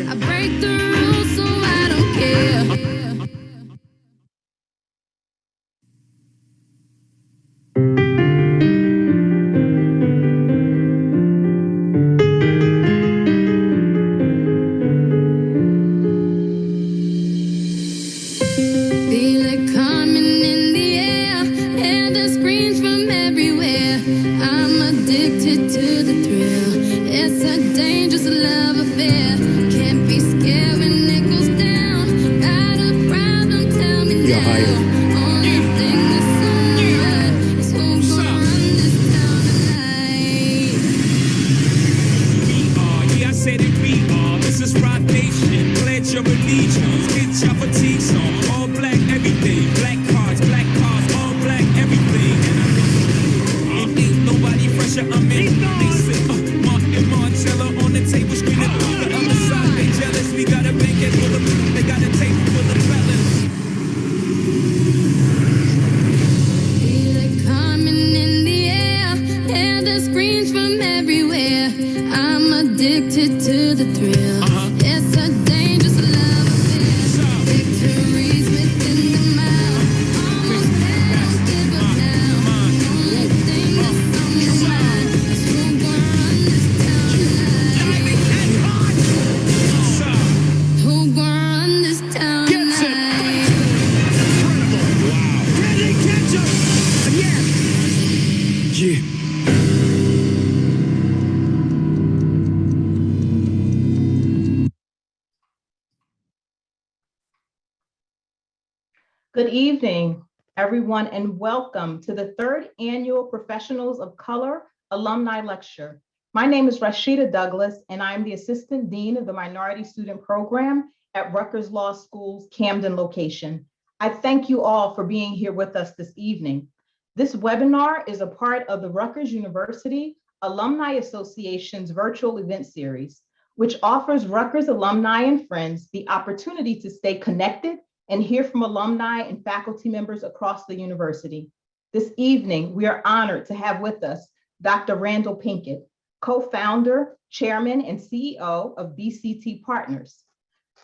I break the rules, so I don't care. Feel it coming in the air, hear the screams from everywhere. I'm addicted to the thrill. It's a dangerous love affair. Can't be scared when it goes down. Got a problem? Tell me now. Only thing that's on my mind is who's gonna run this town tonight. Yeah, I said it, we are. This is Rock Nation. Pledge your allegiance. Get your fatigues on. All black, everything. Black cars, all black, everything. And ain't nobody fresher. I'm in. They say, Martin Marcello on the table, screaming through the other side. They jealous. We got a banquet full of. They got a table full of fellas. Feel it coming in the air, hear the screams from everywhere. I'm addicted to the thrill. It's a dangerous love affair. Victories within the mile. Almost there, don't give up now. Only thing that's on my mind is who's gonna run this town tonight. Who's gonna run this town tonight? Yeah. Good evening, everyone, and welcome to the third annual Professionals of Color Alumni Lecture. My name is Rashida Douglas, and I'm the Assistant Dean of the Minority Student Program at Rutgers Law School's Camden location. I thank you all for being here with us this evening. This webinar is a part of the Rutgers University Alumni Association's virtual event series, which offers Rutgers alumni and friends the opportunity to stay connected and hear from alumni and faculty members across the university. This evening, we are honored to have with us Dr. Randall Pinkett, co-founder, chairman, and CEO of BCT Partners.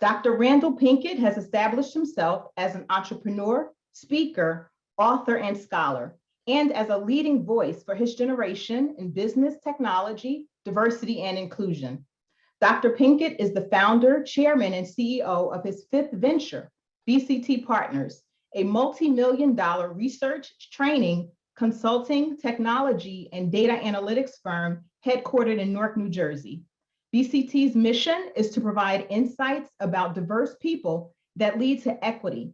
Dr. Randall Pinkett has established himself as an entrepreneur, speaker, author, and scholar, and as a leading voice for his generation in business, technology, diversity, and inclusion. Dr. Pinkett is the founder, chairman, and CEO of his fifth venture, BCT Partners, a multi-million-dollar research, training, consulting, technology, and data analytics firm headquartered in Newark, New Jersey. BCT's mission is to provide insights about diverse people that lead to equity,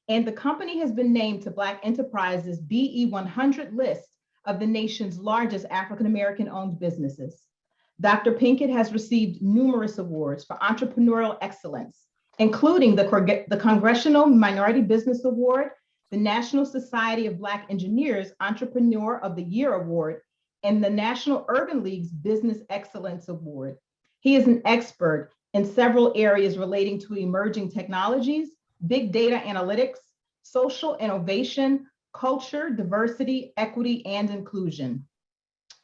and the company has been named to Black Enterprise's BE 100 list of the nation's largest African-American owned businesses. Dr. Pinkett has received numerous awards for entrepreneurial excellence, including the Congressional Minority Business Award, the National Society of Black Engineers Entrepreneur of the Year Award, and the National Urban League's Business Excellence Award. He is an expert in several areas relating to emerging technologies, big data analytics, social innovation, culture, diversity, equity, and inclusion.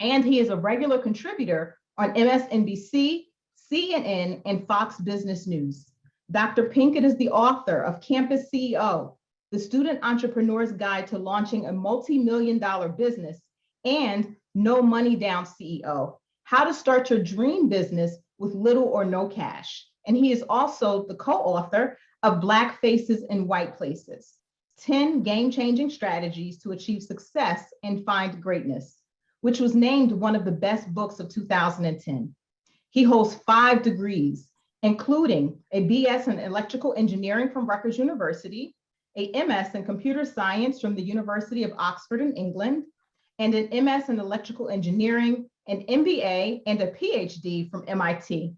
And he is a regular contributor on MSNBC, CNN, and Fox Business News. Dr. Pinkett is the author of Campus CEO, the Student Entrepreneur's Guide to Launching a Multi-Million-Dollar Business, and No Money Down CEO, How to Start Your Dream Business with Little or No Cash. And he is also the co-author of Black Faces in White Places, 10 Game-Changing Strategies to Achieve Success and Find Greatness, which was named one of the best books of 2010. He holds 5 degrees, including a BS in Electrical Engineering from Rutgers University, a MS in Computer Science from the University of Oxford in England, and an MS in Electrical Engineering, an MBA, and a PhD from MIT.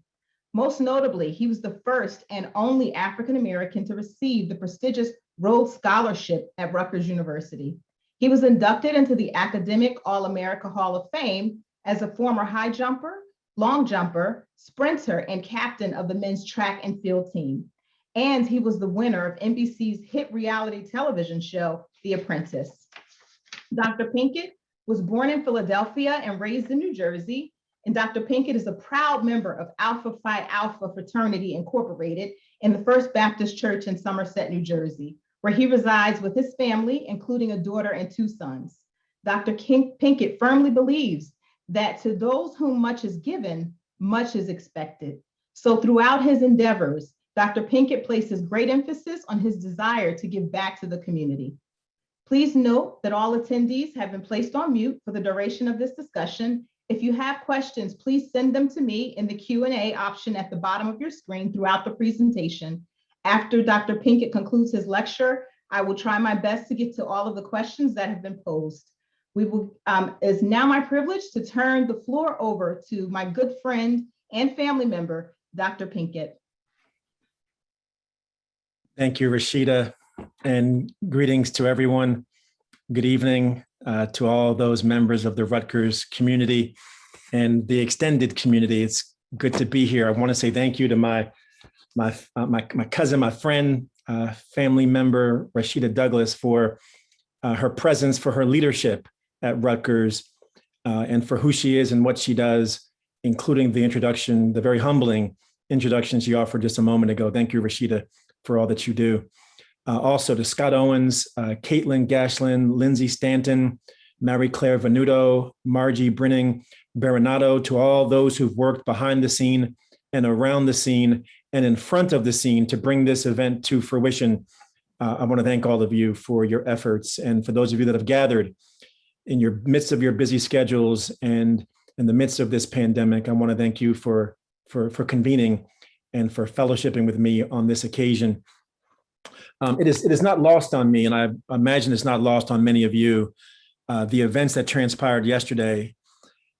Most notably, he was the first and only African-American to receive the prestigious Rhodes Scholarship at Rutgers University. He was inducted into the Academic All-America Hall of Fame as a former high jumper, long jumper, sprinter, and captain of the men's track and field team. And he was the winner of NBC's hit reality television show, The Apprentice. Dr. Pinkett was born in Philadelphia and raised in New Jersey, And Dr. Pinkett is a proud member of Alpha Phi Alpha Fraternity Incorporated in the First Baptist Church in Somerset, New Jersey, where he resides with his family, including a daughter and 2 sons. Dr. Pinkett firmly believes that to those whom much is given, much is expected. So throughout his endeavors, Dr. Pinkett places great emphasis on his desire to give back to the community. Please note that all attendees have been placed on mute for the duration of this discussion. If you have questions, please send them to me in the Q&A option at the bottom of your screen throughout the presentation. After Dr. Pinkett concludes his lecture, I will try my best to get to all of the questions that have been posed. It's now my privilege to turn the floor over to my good friend and family member, Dr. Pinkett. Thank you, Rashida, and greetings to everyone. Good evening to all those members of the Rutgers community and the extended community. It's good to be here. I want to say thank you to my cousin, my friend, family member, Rashida Douglas, for her presence, for her leadership at Rutgers, and for who she is and what she does, including the introduction, the very humbling introduction she offered just a moment ago. Thank you, Rashida, for all that you do. Also to Scott Owens, Caitlin Gashlin, Lindsay Stanton, Mary Claire Venuto, Margie Brinning, Baranato, to all those who've worked behind the scene and around the scene and in front of the scene to bring this event to fruition. I want to thank all of you for your efforts. And for those of you that have gathered in your midst of your busy schedules and in the midst of this pandemic, I want to thank you for convening and for fellowshipping with me on this occasion. It is not lost on me, and I imagine it's not lost on many of you, the events that transpired yesterday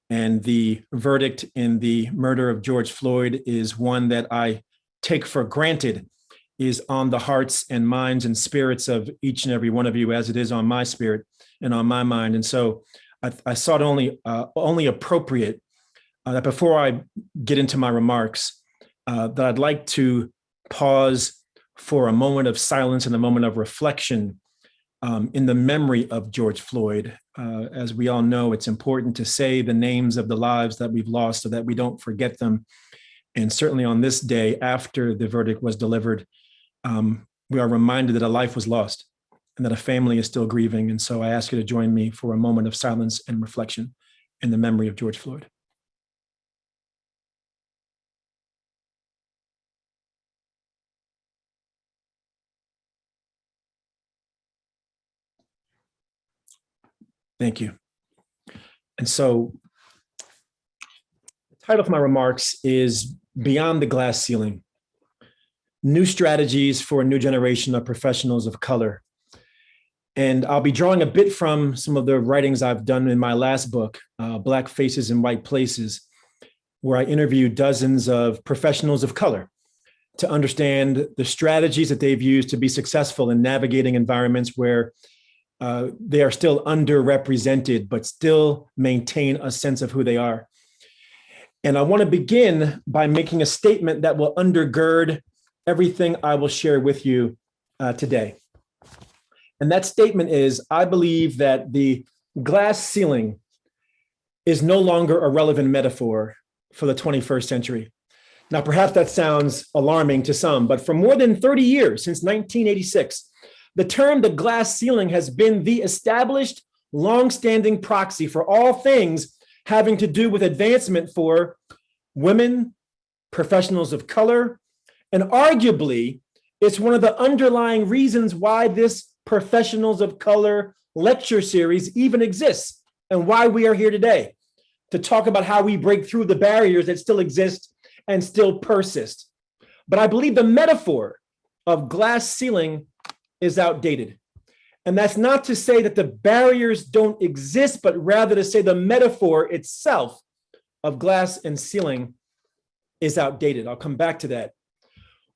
and the verdict in the murder of George Floyd is one that I take for granted is on the hearts and minds and spirits of each and every one of you, as it is on my spirit and on my mind. And so I saw it only appropriate that before I get into my remarks, that I'd like to pause for a moment of silence and a moment of reflection in the memory of George Floyd. As we all know, it's important to say the names of the lives that we've lost so that we don't forget them. And certainly on this day, after the verdict was delivered, we are reminded that a life was lost and that a family is still grieving. And so I ask you to join me for a moment of silence and reflection in the memory of George Floyd. Thank you. And so the title of my remarks is Beyond the Glass Ceiling, New Strategies for a New Generation of Professionals of Color. And I'll be drawing a bit from some of the writings I've done in my last book, Black Faces in White Places, where I interviewed dozens of professionals of color to understand the strategies that they've used to be successful in navigating environments where they are still underrepresented, but still maintain a sense of who they are. And I want to begin by making a statement that will undergird everything I will share with you today. And that statement is, I believe that the glass ceiling is no longer a relevant metaphor for the 21st century. Now, perhaps that sounds alarming to some, but for more than 30 years, since 1986, the term the glass ceiling has been the established, longstanding proxy for all things having to do with advancement for women, professionals of color, and arguably, it's one of the underlying reasons why this Professionals of Color lecture series even exists and why we are here today to talk about how we break through the barriers that still exist and still persist. But I believe the metaphor of glass ceiling is outdated. And that's not to say that the barriers don't exist, but rather to say the metaphor itself of glass and ceiling is outdated. I'll come back to that,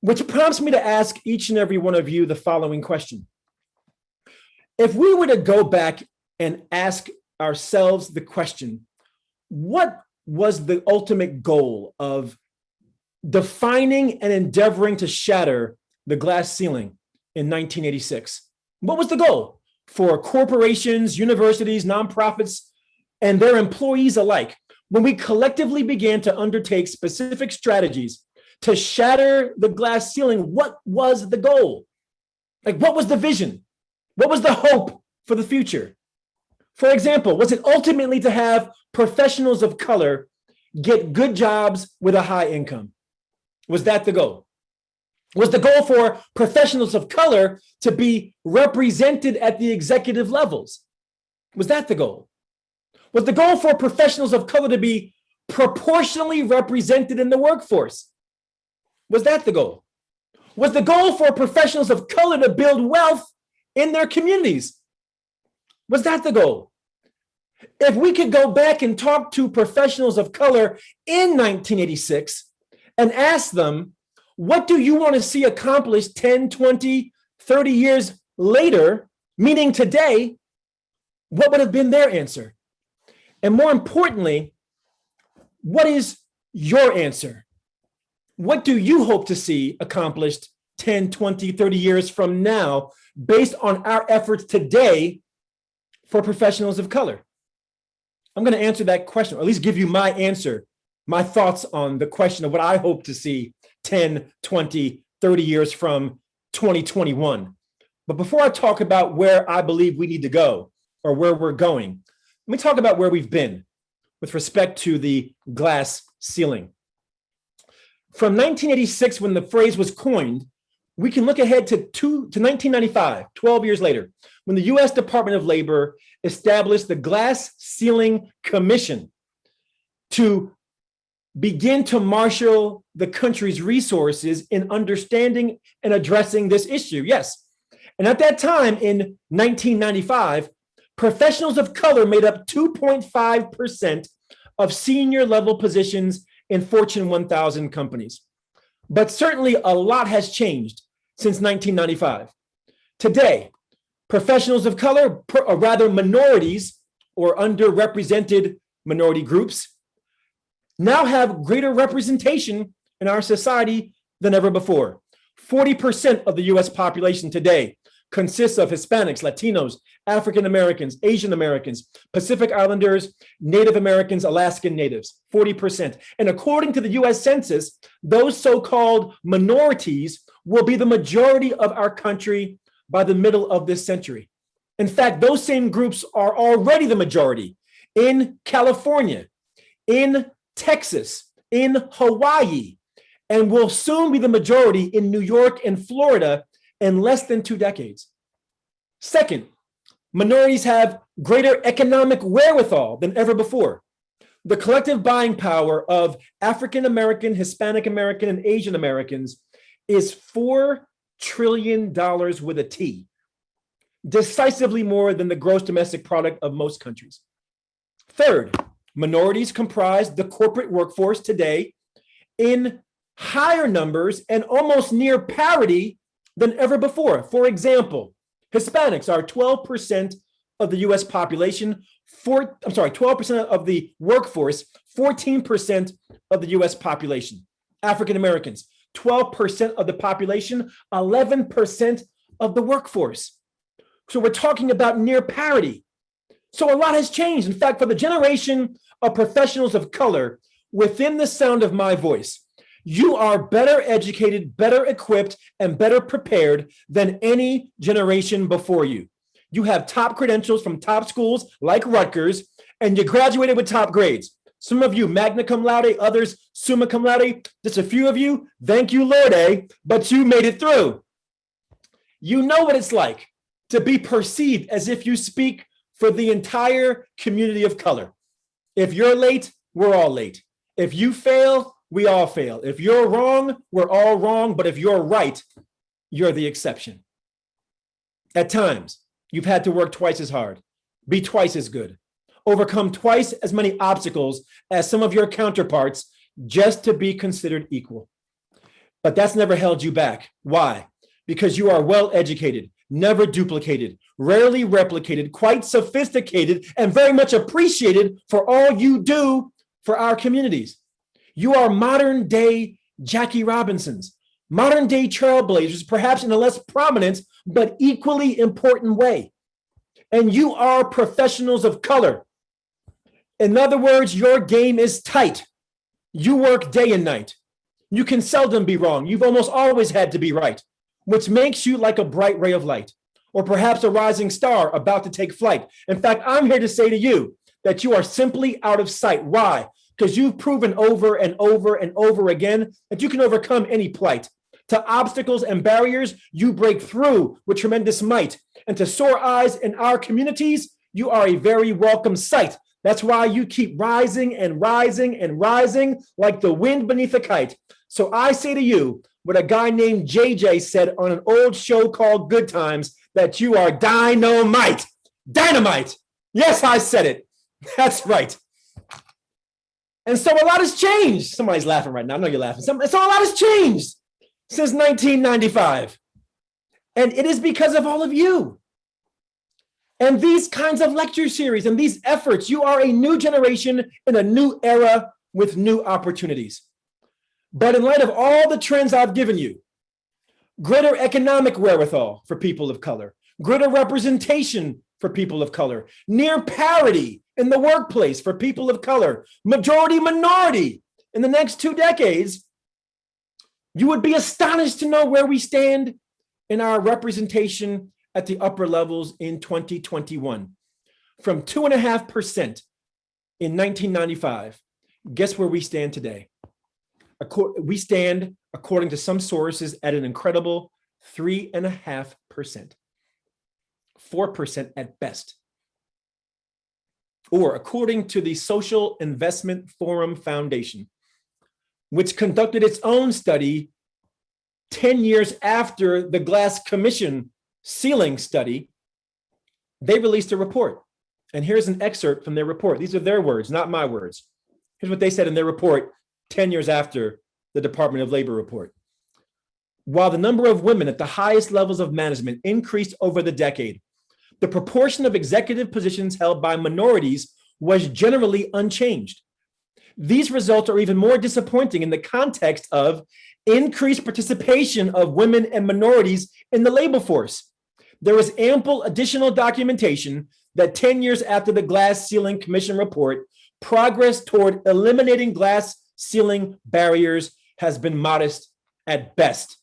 which prompts me to ask each and every one of you the following question. If we were to go back and ask ourselves the question, what was the ultimate goal of defining and endeavoring to shatter the glass ceiling in 1986? What was the goal for corporations, universities, nonprofits, and their employees alike? when we collectively began to undertake specific strategies to shatter the glass ceiling, what was the goal? Like, what was the vision? What was the hope for the future? For example, was it ultimately to have professionals of color get good jobs with a high income? Was that the goal? Was the goal for professionals of color to be represented at the executive levels? Was that the goal? Was the goal for professionals of color to be proportionally represented in the workforce? Was that the goal? Was the goal for professionals of color to build wealth in their communities? Was that the goal? If we could go back and talk to professionals of color in 1986 and ask them, what do you want to see accomplished 10, 20, 30 years later, meaning today, what would have been their answer? And more importantly, what is your answer? What do you hope to see accomplished 10, 20, 30 years from now based on our efforts today for professionals of color? I'm going to answer that question, or at least give you my answer, my thoughts on the question of what I hope to see 10, 20, 30 years from 2021. But before I talk about where I believe we need to go or where we're going, let me talk about where we've been with respect to the glass ceiling. From 1986, when the phrase was coined, we can look ahead to 1995, 12 years later, when the US Department of Labor established the Glass Ceiling Commission to begin to marshal the country's resources in understanding and addressing this issue. Yes. And at that time in 1995, professionals of color made up 2.5% of senior level positions in Fortune 1000 companies. But certainly a lot has changed since 1995. Today, professionals of color, or rather minorities or underrepresented minority groups, now have greater representation in our society than ever before. 40% of the US population today consists of Hispanics, Latinos, African Americans, Asian Americans, Pacific Islanders, Native Americans, Alaskan Natives, 40%. And according to the US Census, those so-called minorities will be the majority of our country by the middle of this century. In fact, those same groups are already the majority in California, in Texas, in Hawaii, and will soon be the majority in New York and Florida in less than 2 decades. Second, minorities have greater economic wherewithal than ever before. The collective buying power of African American, Hispanic American, and Asian Americans is $4 trillion with a T, decisively more than the gross domestic product of most countries. Third, minorities comprise the corporate workforce today in higher numbers and almost near parity than ever before. For example, Hispanics are 12% of the US population, 12% of the workforce, 14% of the US population. African Americans, 12% of the population, 11% of the workforce. So we're talking about near parity. So a lot has changed. In fact, for the generation of professionals of color within the sound of my voice, you are better educated, better equipped, and better prepared than any generation before you. You have top credentials from top schools like Rutgers, and you graduated with top grades. Some of you magna cum laude, others summa cum laude. Just a few of you, thank you, Lord, but you made it through. You know what it's like to be perceived as if you speak for the entire community of color. If you're late, we're all late. If you fail, we all fail. If you're wrong, we're all wrong. But if you're right, you're the exception. At times, you've had to work twice as hard, be twice as good, overcome twice as many obstacles as some of your counterparts just to be considered equal. But that's never held you back. Why? Because you are well educated, never duplicated, rarely replicated, quite sophisticated, and very much appreciated for all you do for our communities. You are modern day Jackie Robinsons, modern day trailblazers, perhaps in a less prominent but equally important way. And you are professionals of color. In other words, your game is tight. You work day and night. You can seldom be wrong. You've almost always had to be right, which makes you like a bright ray of light, or perhaps a rising star about to take flight. In fact, I'm here to say to you that you are simply out of sight. Why? Because you've proven over and over and over again that you can overcome any plight. To obstacles and barriers, you break through with tremendous might. And to sore eyes in our communities, you are a very welcome sight. That's why you keep rising and rising and rising like the wind beneath a kite. So I say to you, what a guy named JJ said on an old show called Good Times, that you are dynamite. Dynamite. Yes, I said it. That's right. And so a lot has changed. Somebody's laughing right now. I know you're laughing. So a lot has changed since 1995. And it is because of all of you. And these kinds of lecture series and these efforts, you are a new generation in a new era with new opportunities. But in light of all the trends I've given you, greater economic wherewithal for people of color, greater representation for people of color, near parity in the workplace for people of color, majority minority in the next 2 decades, you would be astonished to know where we stand in our representation at the upper levels in 2021. From 2.5% in 1995, guess where we stand today? We stand, according to some sources, at an incredible 3.5%, 4% at best. Or according to the Social Investment Forum Foundation, which conducted its own study 10 years after the Glass Commission ceiling study, they released a report. And here's an excerpt from their report. These are their words, not my words. Here's what they said in their report 10 years after the Department of Labor report. While the number of women at the highest levels of management increased over the decade, the proportion of executive positions held by minorities was generally unchanged. These results are even more disappointing in the context of increased participation of women and minorities in the labor force. There is ample additional documentation that 10 years after the Glass Ceiling Commission report, progress toward eliminating glass ceiling barriers has been modest at best,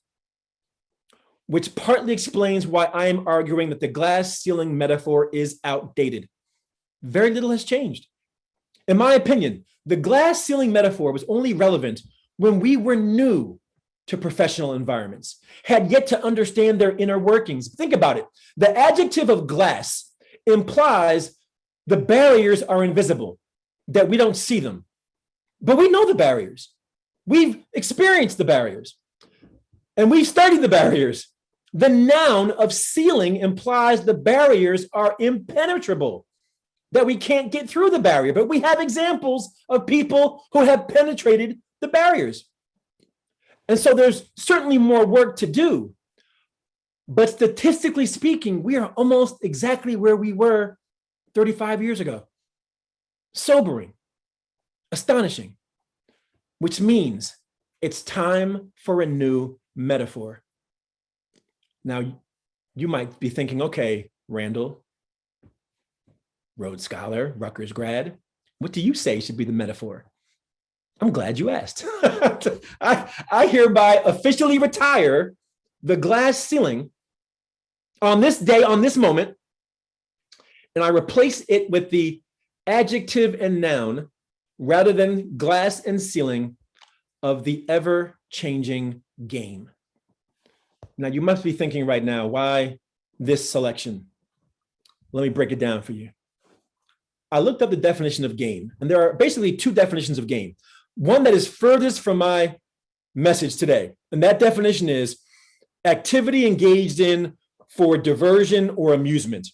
which partly explains why I am arguing that the glass ceiling metaphor is outdated. Very little has changed. In my opinion, the glass ceiling metaphor was only relevant when we were new to professional environments, had yet to understand their inner workings. Think about it. The adjective of glass implies the barriers are invisible, that we don't see them. But we know the barriers. We've experienced the barriers, and we've studied the barriers. The noun of ceiling implies the barriers are impenetrable, that we can't get through the barrier, but we have examples of people who have penetrated the barriers. And so there's certainly more work to do, but statistically speaking, we are almost exactly where we were 35 years ago. Sobering, astonishing, which means it's time for a new metaphor. Now, you might be thinking, okay, Randall, Rhodes Scholar, Rutgers grad, what do you say should be the metaphor? I'm glad you asked. I hereby officially retire the glass ceiling on this day, on this moment, and I replace it with the adjective and noun rather than glass and ceiling of the ever-changing game. Now, you must be thinking right now, why this selection? Let me break it down for you. I looked up the definition of game, and there are basically 2 definitions of game. One that is furthest from my message today, and that definition is activity engaged in for diversion or amusement.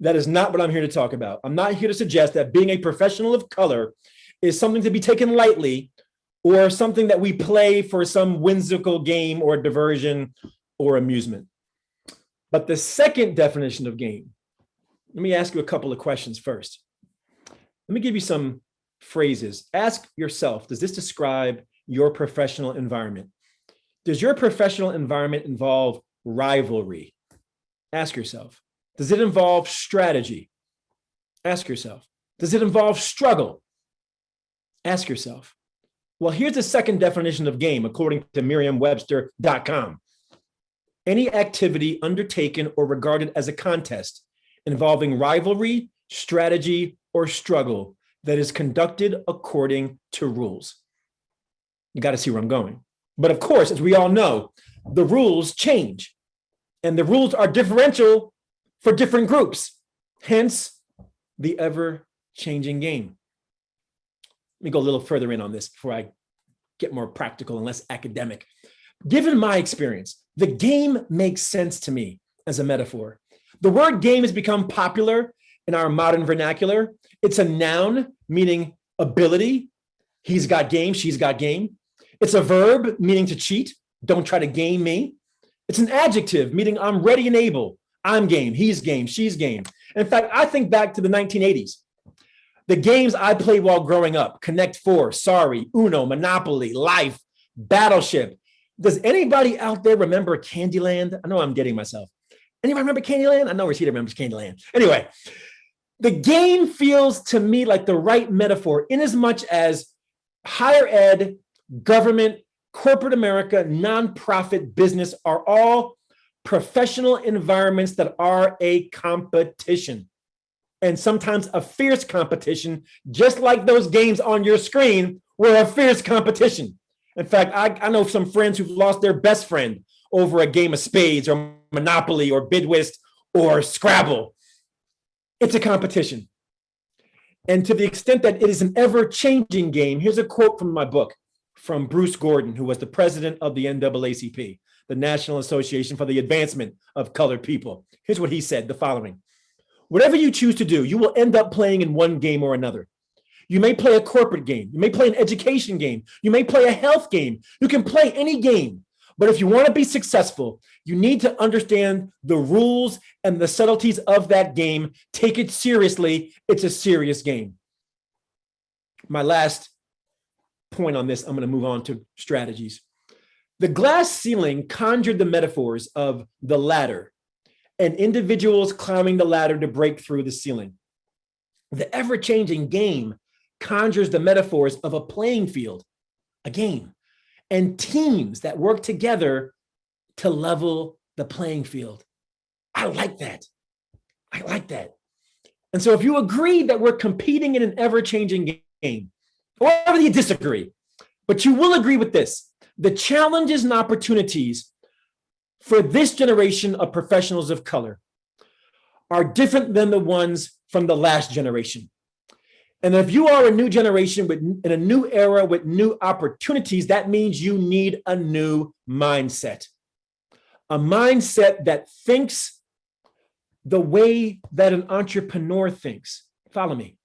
That is not what I'm here to talk about. I'm not here to suggest that being a professional of color is something to be taken lightly or something that we play for some whimsical game or diversion or amusement. But the second definition of game, let me ask you a couple of questions first. Let me give you some phrases. Ask yourself, does this describe your professional environment? Does your professional environment involve rivalry? Ask yourself. Does it involve strategy? Ask yourself. Does it involve struggle? Ask yourself, well, here's the second definition of game, according to Merriam-Webster.com. Any activity undertaken or regarded as a contest involving rivalry, strategy, or struggle that is conducted according to rules. You got to see where I'm going. But of course, as we all know, the rules change, and the rules are differential for different groups, hence the ever-changing game. Let me go a little further in on this before I get more practical and less academic. Given my experience, the game makes sense to me as a metaphor. The word game has become popular in our modern vernacular. It's a noun meaning ability. He's got game, she's got game. It's a verb meaning to cheat. Don't try to game me. It's an adjective meaning I'm ready and able. I'm game, he's game, she's game. In fact, I think back to the 1980s. The games I played while growing up, Connect Four, Sorry, Uno, Monopoly, Life, Battleship. Does anybody out there remember Candyland? I know I'm dating myself. Anybody remember Candyland? I know Rashida remembers Candyland. Anyway, the game feels to me like the right metaphor in as much as higher ed, government, corporate America, nonprofit business are all professional environments that are a competition. And sometimes a fierce competition, just like those games on your screen were a fierce competition. In fact, I know some friends who've lost their best friend over a game of spades or Monopoly or Bidwist or Scrabble. It's a competition. And to the extent that it is an ever-changing game, here's a quote from my book from Bruce Gordon, who was the president of the NAACP, the National Association for the Advancement of Colored People. Here's what he said, the following. Whatever you choose to do, you will end up playing in one game or another. You may play a corporate game. You may play an education game. You may play a health game. You can play any game. But if you want to be successful, you need to understand the rules and the subtleties of that game. Take it seriously. It's a serious game. My last point on this, I'm going to move on to strategies. The glass ceiling conjured the metaphors of the ladder and individuals climbing the ladder to break through the ceiling. The ever-changing game conjures the metaphors of a playing field, a game, and teams that work together to level the playing field. I like that. I like that. And so if you agree that we're competing in an ever-changing game, or whether you disagree, but you will agree with this, the challenges and opportunities for this generation of professionals of color are different than the ones from the last generation. And if you are a new generation in a new era with new opportunities, that means you need a new mindset. A mindset that thinks the way that an entrepreneur thinks. Follow me.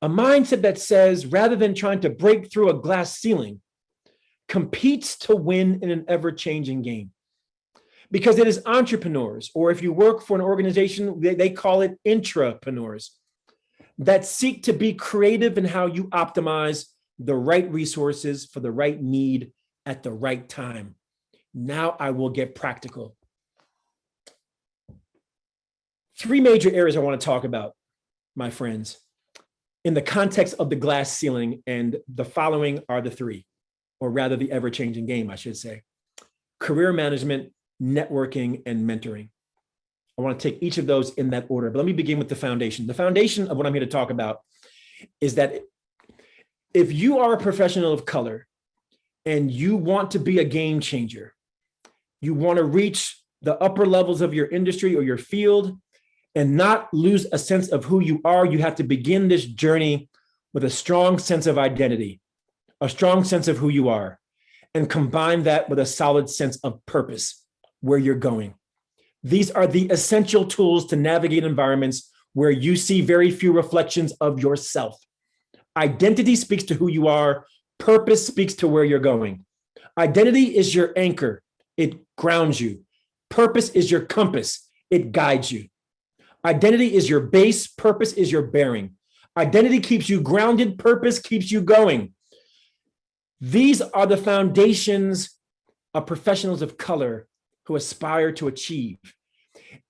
A mindset that says, rather than trying to break through a glass ceiling, competes to win in an ever-changing game. Because it is entrepreneurs, or if you work for an organization, they call it intrapreneurs, that seek to be creative in how you optimize the right resources for the right need at the right time. Now I will get practical. 3 major areas I want to talk about, my friends, in the context of the glass ceiling, and the following are the 3, or rather the ever-changing game, I should say. Career management, networking, and mentoring. I want to take each of those in that order, but let me begin with the foundation. The foundation of what I'm here to talk about is that if you are a professional of color and you want to be a game changer, you want to reach the upper levels of your industry or your field and not lose a sense of who you are, you have to begin this journey with a strong sense of identity, a strong sense of who you are, and combine that with a solid sense of purpose, where you're going. These are the essential tools to navigate environments where you see very few reflections of yourself. Identity speaks to who you are. Purpose speaks to where you're going. Identity is your anchor. It grounds you. Purpose is your compass. It guides you. Identity is your base. Purpose is your bearing. Identity keeps you grounded. Purpose keeps you going. These are the foundations of professionals of color who aspire to achieve.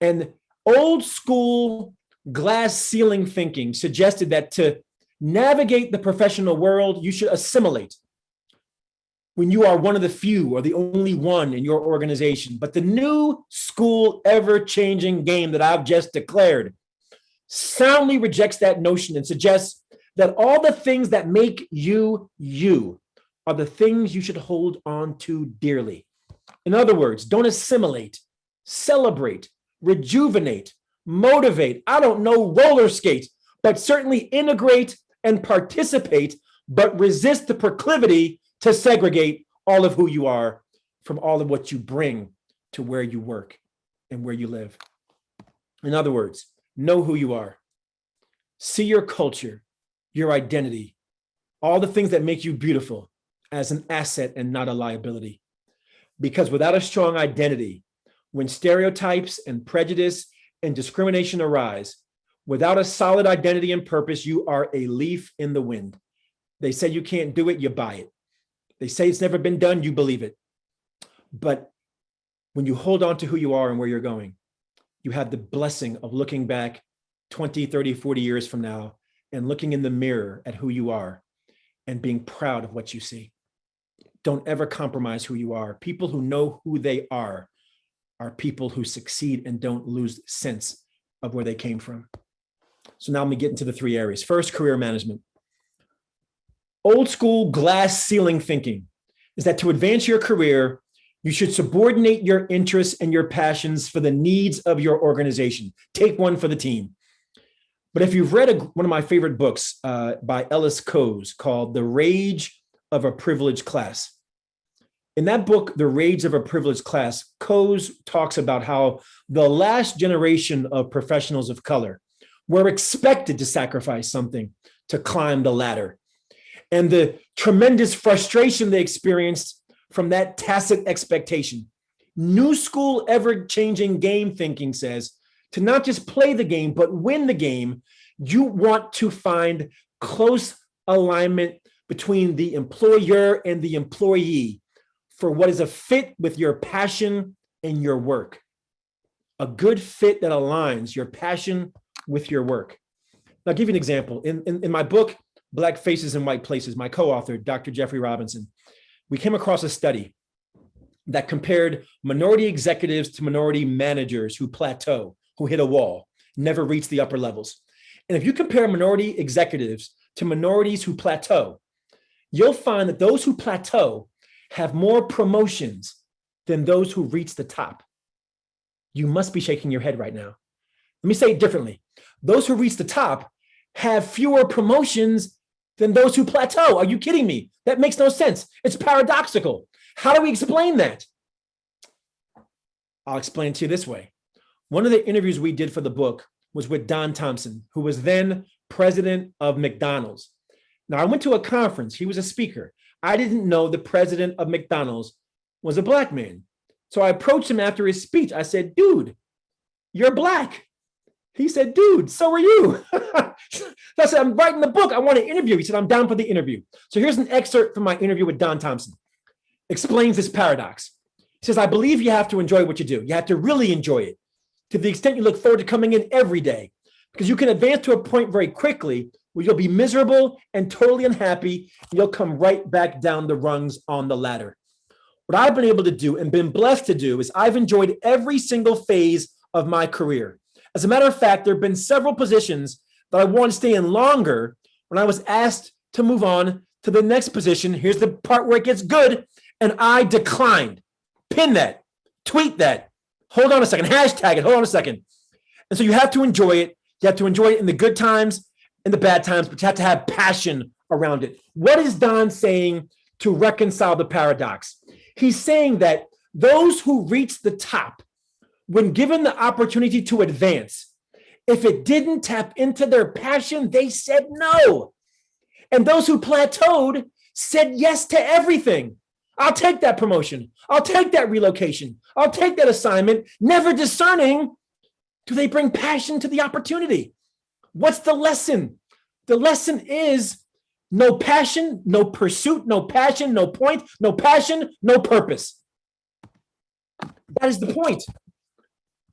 And old school glass ceiling thinking suggested that to navigate the professional world, you should assimilate when you are one of the few or the only one in your organization. But the new school, ever-changing game that I've just declared soundly rejects that notion and suggests that all the things that make you you are the things you should hold on to dearly. In other words, don't assimilate, celebrate, rejuvenate, motivate, I don't know, roller skate, but certainly integrate and participate, but resist the proclivity to segregate all of who you are from all of what you bring to where you work and where you live. In other words, know who you are. See your culture, your identity, all the things that make you beautiful as an asset and not a liability. Because without a strong identity, when stereotypes and prejudice and discrimination arise, without a solid identity and purpose, you are a leaf in the wind. They say you can't do it, you buy it. They say it's never been done, you believe it. But when you hold on to who you are and where you're going, you have the blessing of looking back 20, 30, 40 years from now and looking in the mirror at who you are and being proud of what you see. Don't ever compromise who you are. People who know who they are people who succeed and don't lose sense of where they came from. So now let me get into the three areas. First, career management. Old school glass ceiling thinking is that to advance your career, you should subordinate your interests and your passions for the needs of your organization. Take one for the team. But if you've read one of my favorite books by Ellis Coase called The Rage of a Privileged Class. In that book, The Rage of a Privileged Class, Coase talks about how the last generation of professionals of color were expected to sacrifice something to climb the ladder. And the tremendous frustration they experienced from that tacit expectation. New school, ever-changing game thinking says to not just play the game, but win the game, you want to find close alignment between the employer and the employee for what is a fit with your passion and your work. A good fit that aligns your passion with your work. I'll give you an example. In my book, Black Faces in White Places, my co-author, Dr. Jeffrey Robinson, we came across a study that compared minority executives to minority managers who plateau, who hit a wall, never reach the upper levels. And if you compare minority executives to minorities who plateau, you'll find that those who plateau have more promotions than those who reach the top. You must be shaking your head right now. Let me say it differently. Those who reach the top have fewer promotions than those who plateau. Are you kidding me? That makes no sense. It's paradoxical. How do we explain that? I'll explain it to you this way. One of the interviews we did for the book was with Don Thompson, who was then president of McDonald's. Now, I went to a conference. He was a speaker. I didn't know the president of McDonald's was a Black man. So I approached him after his speech. I said, dude, you're Black. He said, dude, so are you. So I said, I'm writing the book. I want to interview. He said, I'm down for the interview. So here's an excerpt from my interview with Don Thompson. Explains this paradox. He says, I believe you have to enjoy what you do. You have to really enjoy it to the extent you look forward to coming in every day, because you can advance to a point very quickly where you'll be miserable and totally unhappy. And you'll come right back down the rungs on the ladder. What I've been able to do and been blessed to do is I've enjoyed every single phase of my career. As a matter of fact, there have been several positions that I wanted to stay in longer when I was asked to move on to the next position. Here's the part where it gets good. And I declined. Pin that, tweet that, hold on a second, hashtag it, hold on a second. And so you have to enjoy it. You have to enjoy it in the good times and the bad times, but you have to have passion around it. What is Don saying to reconcile the paradox? He's saying that those who reach the top, when given the opportunity to advance, if it didn't tap into their passion, they said no. And those who plateaued said yes to everything. I'll take that promotion. I'll take that relocation. I'll take that assignment, never discerning, do they bring passion to the opportunity? What's the lesson? The lesson is no passion, no pursuit, no passion, no point, no passion, no purpose. That is the point.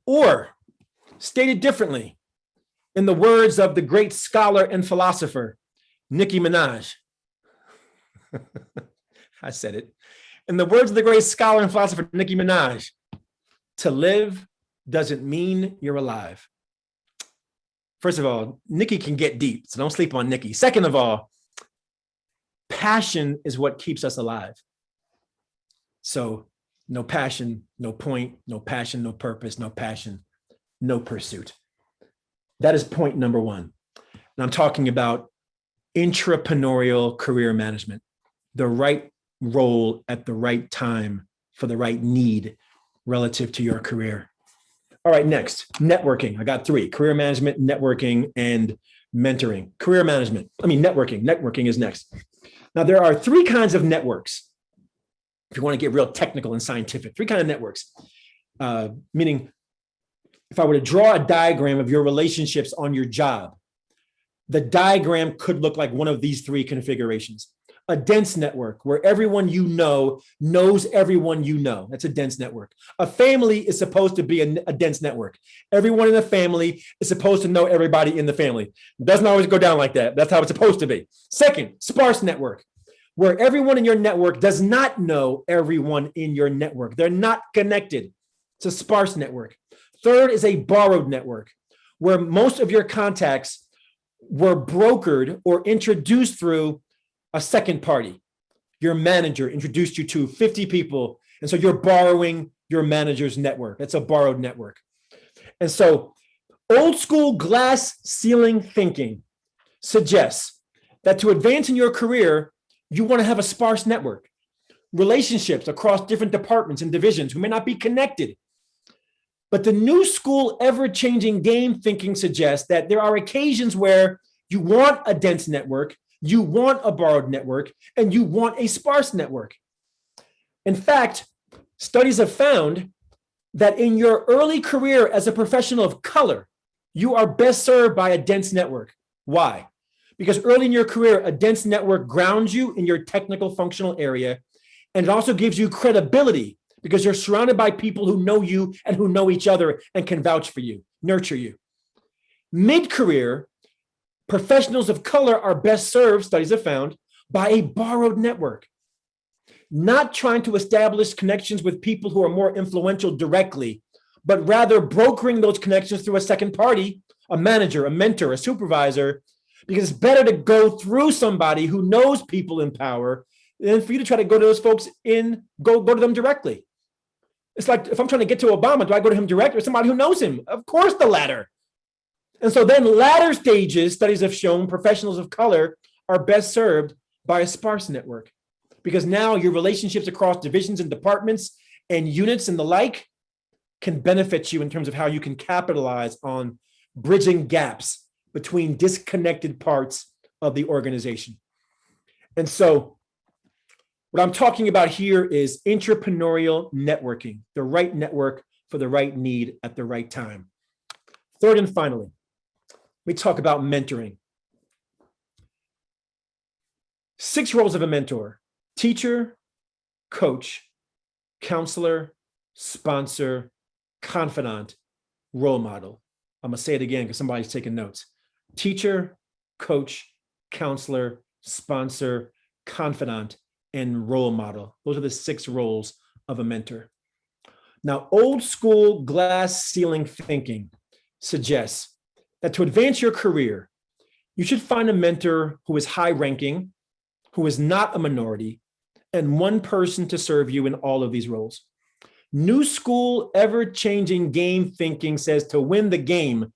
Or, stated differently, in the words of the great scholar and philosopher, Nicki Minaj. I said it. In the words of the great scholar and philosopher Nicki Minaj, to live doesn't mean you're alive. First of all, Nicki can get deep, so don't sleep on Nicki. Second of all, passion is what keeps us alive. So no passion, no point, no passion, no purpose, no passion, no pursuit. That is point number one. And I'm talking about intrapreneurial career management, the right role at the right time for the right need relative to your career. All right, next, networking. I got three: career management, networking, and mentoring. Networking is next. Now, there are three kinds of networks. If you want to get real technical and scientific, three kinds of networks, meaning if I were to draw a diagram of your relationships on your job, the diagram could look like one of these three configurations. A dense network where everyone you know knows everyone you know. That's a dense network. A family is supposed to be a dense network. Everyone in the family is supposed to know everybody in the family. It doesn't always go down like that. That's how it's supposed to be. Second, sparse network, where everyone in your network does not know everyone in your network. They're not connected. It's a sparse network. Third is a borrowed network, where most of your contacts were brokered or introduced through a second party. Your manager introduced you to 50 people, and so you're borrowing your manager's network. That's a borrowed network. And so old school glass ceiling thinking suggests that to advance in your career, you want to have a sparse network, relationships across different departments and divisions who may not be connected. But the new school ever-changing game thinking suggests that there are occasions where you want a dense network, you want a borrowed network, and you want a sparse network. In fact, studies have found that in your early career as a professional of color, you are best served by a dense network. Why? Because early in your career, a dense network grounds you in your technical functional area, and it also gives you credibility because you're surrounded by people who know you and who know each other and can vouch for you, nurture you. Mid-career, professionals of color are best served, studies have found, by a borrowed network, not trying to establish connections with people who are more influential directly, but rather brokering those connections through a second party, a manager, a mentor, a supervisor, because it's better to go through somebody who knows people in power than for you to try to go to those folks go to them directly. It's like if I'm trying to get to Obama, do I go to him direct or somebody who knows him? Of course, the latter. And so then latter stages, studies have shown professionals of color are best served by a sparse network because now your relationships across divisions and departments and units and the like can benefit you in terms of how you can capitalize on bridging gaps between disconnected parts of the organization. And so what I'm talking about here is intrapreneurial networking, the right network for the right need at the right time. Third and finally, we talk about mentoring. 6 roles of a mentor: teacher, coach, counselor, sponsor, confidant, role model. I'm gonna say it again because somebody's taking notes. Teacher, coach, counselor, sponsor, confidant, and role model. Those are the 6 roles of a mentor. Now, old school glass ceiling thinking suggests that to advance your career, you should find a mentor who is high ranking, who is not a minority, and one person to serve you in all of these roles. New school, ever-changing game thinking says to win the game,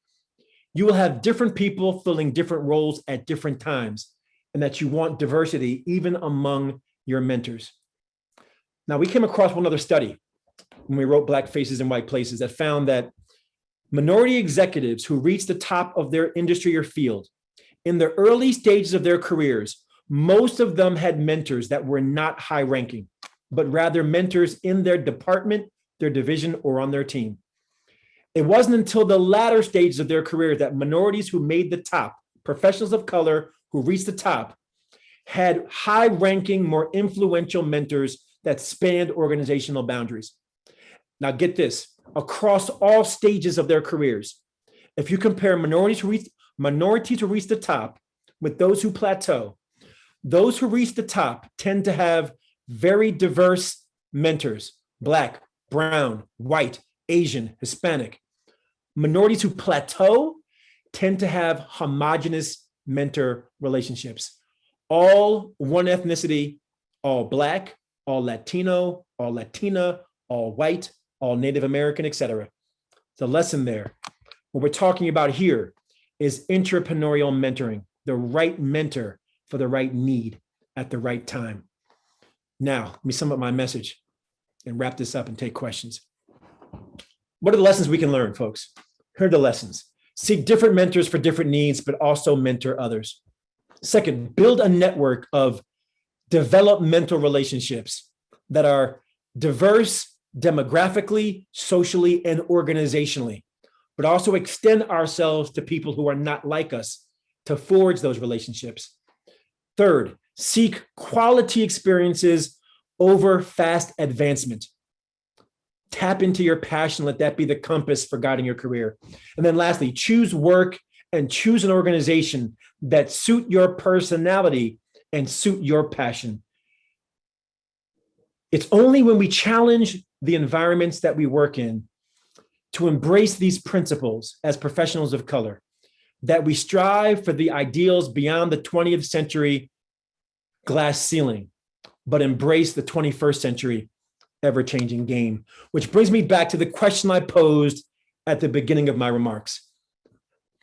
you will have different people filling different roles at different times, and that you want diversity even among your mentors. Now, we came across one other study when we wrote Black Faces in White Places that found that minority executives who reach the top of their industry or field in the early stages of their careers, most of them had mentors that were not high ranking, but rather mentors in their department, their division, or on their team. It wasn't until the latter stages of their career that minorities who made the top, professionals of color who reached the top, had high ranking, more influential mentors that spanned organizational boundaries. Now get this, across all stages of their careers, if you compare minorities who reach the top with those who plateau. Those who reach the top tend to have very diverse mentors: Black, brown, white, Asian, Hispanic. Minorities who plateau tend to have homogenous mentor relationships. All one ethnicity, all Black, all Latino, all Latina, all white, all Native American, etc. The lesson there. What we're talking about here is entrepreneurial mentoring, the right mentor for the right need at the right time. Now, let me sum up my message and wrap this up and take questions. What are the lessons we can learn, folks? Here are the lessons. Seek different mentors for different needs, but also mentor others. Second, build a network of developmental relationships that are diverse demographically, socially, and organizationally, but also extend ourselves to people who are not like us to forge those relationships. Third, seek quality experiences over fast advancement. Tap into your passion, let that be the compass for guiding your career. And then lastly, choose work and choose an organization that suit your personality and suit your passion. It's only when we challenge the environments that we work in to embrace these principles as professionals of color that we strive for the ideals beyond the 20th century glass ceiling, but embrace the 21st century ever-changing game. Which brings me back to the question I posed at the beginning of my remarks.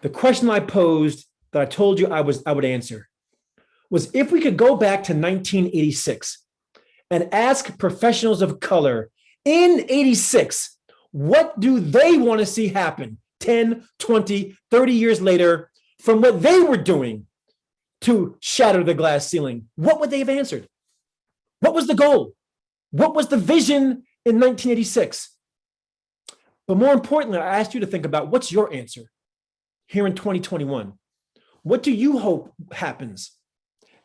The question I posed that I told you I would answer was, if we could go back to 1986 and ask professionals of color in 86, what do they want to see happen 10, 20, 30 years later from what they were doing to shatter the glass ceiling? What would they have answered? What was the goal? What was the vision in 1986? But more importantly, I asked you to think about, what's your answer here in 2021? What do you hope happens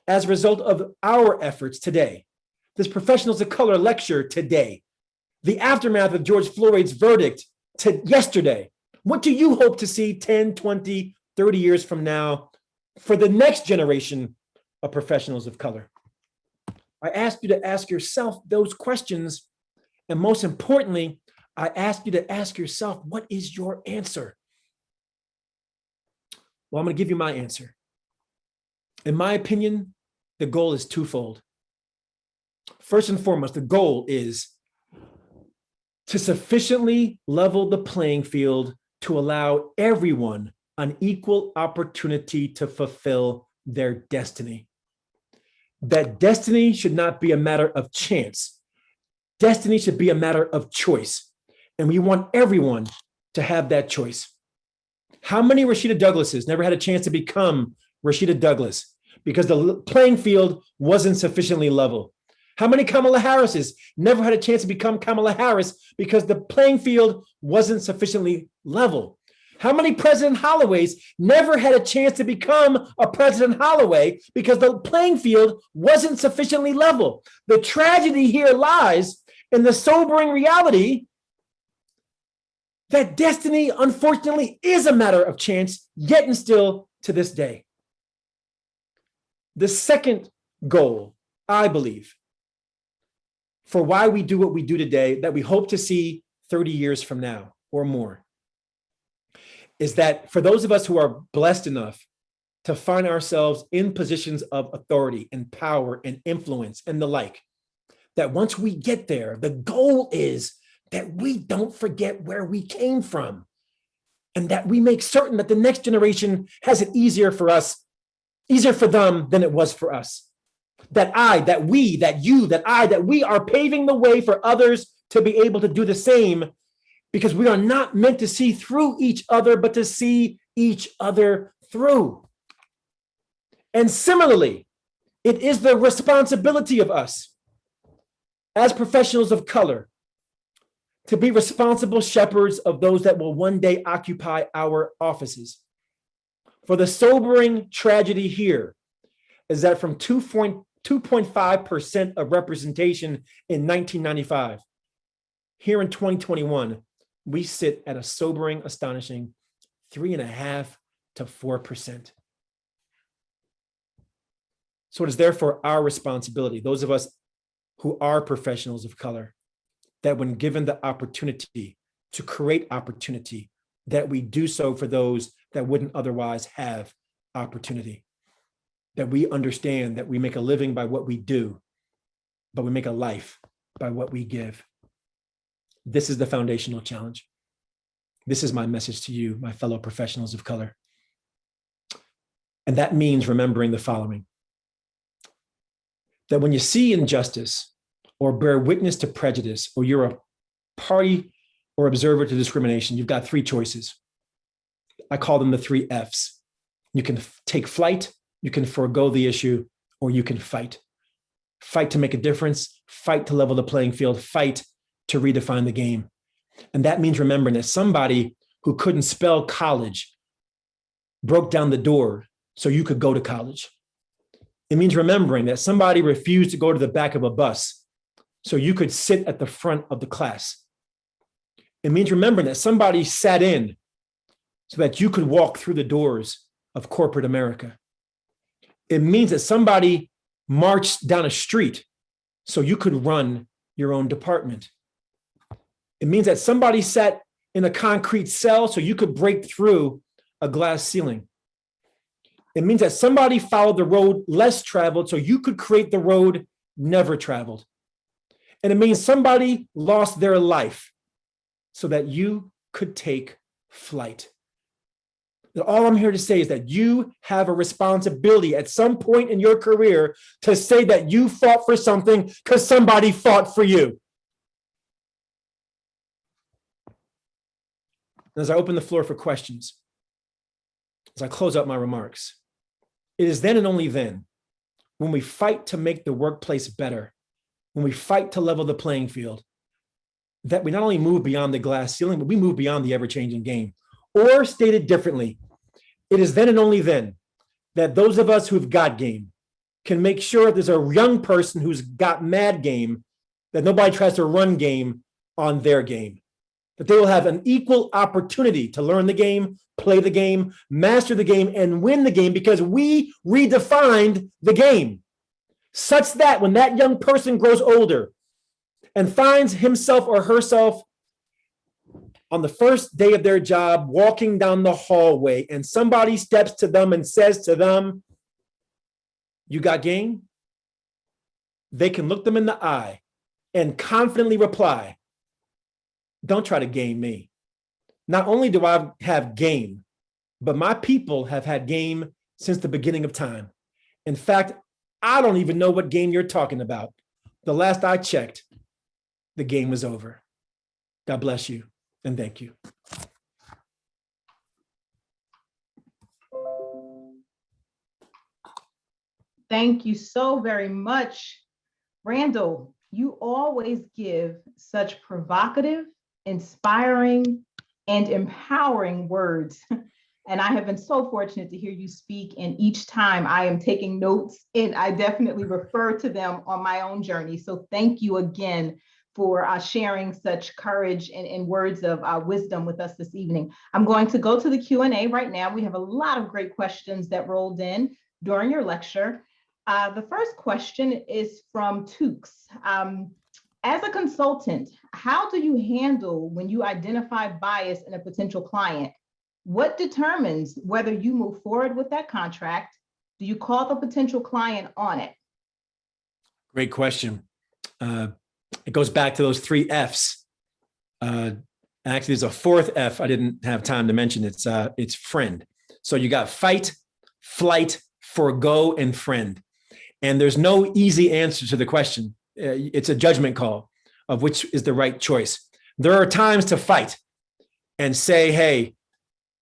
as a result of our efforts today? This Professionals of Color lecture today, the aftermath of George Floyd's verdict to yesterday. What do you hope to see 10, 20, 30 years from now for the next generation of professionals of color? I ask you to ask yourself those questions. And most importantly, I ask you to ask yourself, what is your answer? Well, I'm going to give you my answer. In my opinion, the goal is twofold. First and foremost, the goal is to sufficiently level the playing field to allow everyone an equal opportunity to fulfill their destiny. That destiny should not be a matter of chance. Destiny should be a matter of choice. And we want everyone to have that choice. How many Rashida Douglases never had a chance to become Rashida Douglas because the playing field wasn't sufficiently level? How many Kamala Harrises never had a chance to become Kamala Harris because the playing field wasn't sufficiently level? How many President Holloways never had a chance to become a President Holloway because the playing field wasn't sufficiently level? The tragedy here lies in the sobering reality that destiny, unfortunately, is a matter of chance, yet and still to this day. The second goal, I believe, for why we do what we do today, that we hope to see 30 years from now or more, is that for those of us who are blessed enough to find ourselves in positions of authority and power and influence and the like, that once we get there, the goal is that we don't forget where we came from and that we make certain that the next generation has it easier for us, easier for them than it was for us. That I, that we, that you, that I, that we are paving the way for others to be able to do the same, because we are not meant to see through each other, but to see each other through. And similarly, it is the responsibility of us as professionals of color to be responsible shepherds of those that will one day occupy our offices. For the sobering tragedy here is that from 2.5% of representation in 1995, here in 2021, we sit at a sobering, astonishing 3.5% to 4%. So it is therefore our responsibility, those of us who are professionals of color, that when given the opportunity to create opportunity, that we do so for those that wouldn't otherwise have opportunity. That we understand that we make a living by what we do, but we make a life by what we give. This is the foundational challenge. This is my message to you, my fellow professionals of color. And that means remembering the following: that when you see injustice or bear witness to prejudice, or you're a party or observer to discrimination, you've got three choices. I call them the three Fs. You can take flight, you can forego the issue, or you can fight. Fight to make a difference, fight to level the playing field, fight to redefine the game. And that means remembering that somebody who couldn't spell college broke down the door so you could go to college. It means remembering that somebody refused to go to the back of a bus so you could sit at the front of the class. It means remembering that somebody sat in so that you could walk through the doors of corporate America. It means that somebody marched down a street so you could run your own department. It means that somebody sat in a concrete cell so you could break through a glass ceiling. It means that somebody followed the road less traveled so you could create the road never traveled. And it means somebody lost their life so that you could take flight. And all I'm here to say is that you have a responsibility at some point in your career to say that you fought for something because somebody fought for you. As I open the floor for questions, as I close out my remarks, it is then and only then, when we fight to make the workplace better, when we fight to level the playing field, that we not only move beyond the glass ceiling, but we move beyond the ever-changing game. Or stated differently, it is then and only then that those of us who've got game can make sure there's a young person who's got mad game, that nobody tries to run game on their game, that they will have an equal opportunity to learn the game, play the game, master the game, and win the game because we redefined the game, such that when that young person grows older and finds himself or herself on the first day of their job walking down the hallway and somebody steps to them and says to them, "You got game?" They can look them in the eye and confidently reply, "Don't try to game me. Not only do I have game, but my people have had game since the beginning of time. In fact, I don't even know what game you're talking about. The last I checked, the game was over." God bless you and thank you. Thank you so very much. Randall, you always give such provocative, inspiring, and empowering words. And I have been so fortunate to hear you speak, and each time I am taking notes and I definitely refer to them on my own journey. So thank you again for sharing such courage and words of wisdom with us this evening. I'm going to go to the Q&A right now. We have a lot of great questions that rolled in during your lecture. The first question is from Tukes. As a consultant, how do you handle when you identify bias in a potential client? What determines whether you move forward with that contract? Do you call the potential client on it? Great question. It goes back to those three Fs. Actually, there's a fourth F I didn't have time to mention. It's friend. So you got fight, flight, forgo, and friend. And there's no easy answer to the question. It's a judgment call of which is the right choice. There are times to fight and say, hey,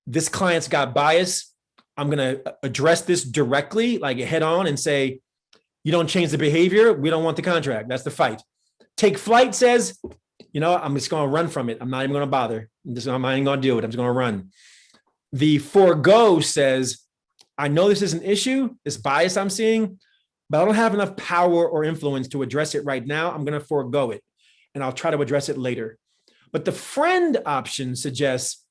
this client's got bias. I'm going to address this directly, like head on, and say, you don't change the behavior, we don't want the contract. That's the fight. Take flight says, I'm just going to run from it. I'm not even going to bother. I'm not even going to deal with it. I'm just going to run. The forego says, I know this is an issue, this bias I'm seeing, but I don't have enough power or influence to address it right now. I'm going to forego it, and I'll try to address it later. But the friend option suggests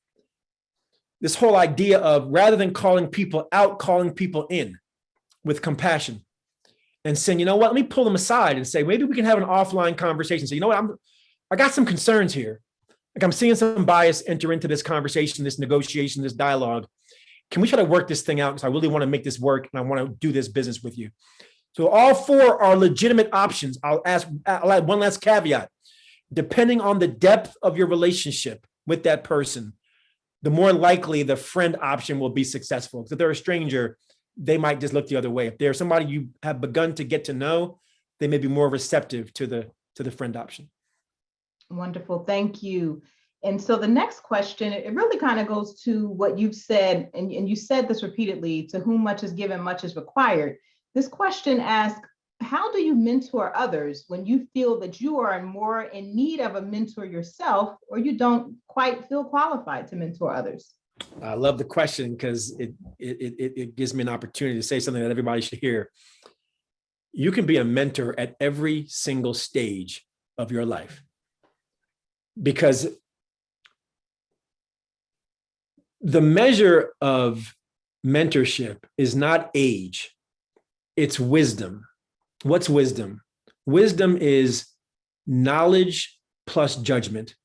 this whole idea of, rather than calling people out, calling people in with compassion. and saying, you know what, let me pull them aside and say, maybe we can have an offline conversation. So, you know what, I got some concerns here. Like I'm seeing some bias enter into this conversation, this negotiation, this dialogue. Can we try to work this thing out? Because I really want to make this work and I want to do this business with you. So all four are legitimate options. I'll add one last caveat. Depending on the depth of your relationship with that person, the more likely the friend option will be successful. Because if they're a stranger, they might just look the other way. If they're somebody you have begun to get to know, they may be more receptive to the friend option. Wonderful, thank you. And so the next question, it really kind of goes to what you've said, and you said this repeatedly, to whom much is given, much is required. This question asks, how do you mentor others when you feel that you are more in need of a mentor yourself, or you don't quite feel qualified to mentor others? I love the question because it gives me an opportunity to say something that everybody should hear. You can be a mentor at every single stage of your life, because the measure of mentorship is not age, it's wisdom. What's wisdom? Wisdom is knowledge plus judgment.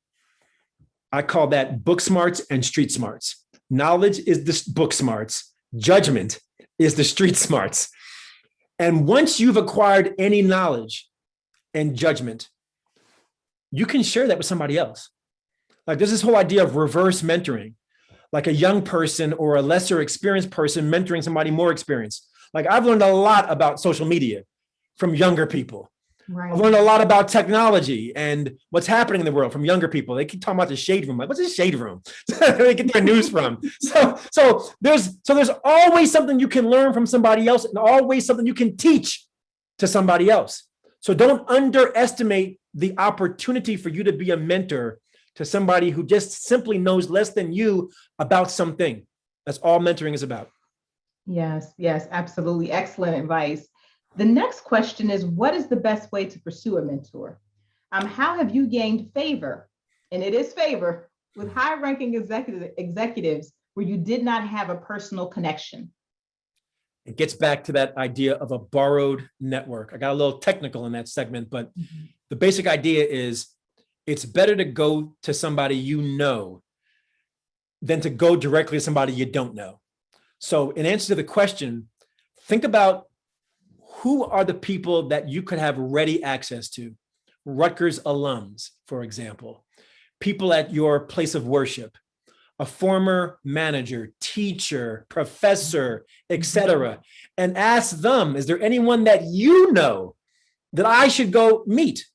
I call that book smarts and street smarts. Knowledge is the book smarts. Judgment is the street smarts. And once you've acquired any knowledge and judgment, you can share that with somebody else. Like there's this whole idea of reverse mentoring, like a young person or a lesser experienced person mentoring somebody more experienced. Like I've learned a lot about social media from younger people. Right. I've learned a lot about technology and what's happening in the world from younger people. They keep talking about the shade room. Like, what's a shade room? They get their news from. So there's always something you can learn from somebody else, and always something you can teach to somebody else. So don't underestimate the opportunity for you to be a mentor to somebody who just simply knows less than you about something. That's all mentoring is about. Yes, absolutely. Excellent advice. The next question is, what is the best way to pursue a mentor? How have you gained favor, and it is favor, with high-ranking executives where you did not have a personal connection? It gets back to that idea of a borrowed network. I got a little technical in that segment, but the basic idea is it's better to go to somebody you know than to go directly to somebody you don't know. So in answer to the question, think about who are the people that you could have ready access to? Rutgers alums, for example, people at your place of worship, a former manager, teacher, professor, etc., and ask them, is there anyone that you know that I should go meet,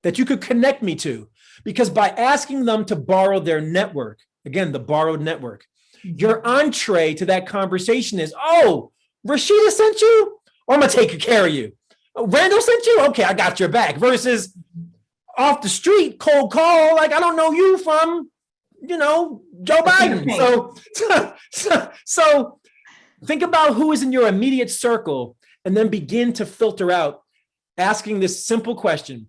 that you could connect me to? Because by asking them to borrow their network, again, the borrowed network, your entree to that conversation is, oh, Rashida sent you? Or I'm gonna take care of you. Randall sent you? Okay, I got your back. Versus off the street, cold call, like I don't know you from, Joe Biden. So think about who is in your immediate circle and then begin to filter out, asking this simple question: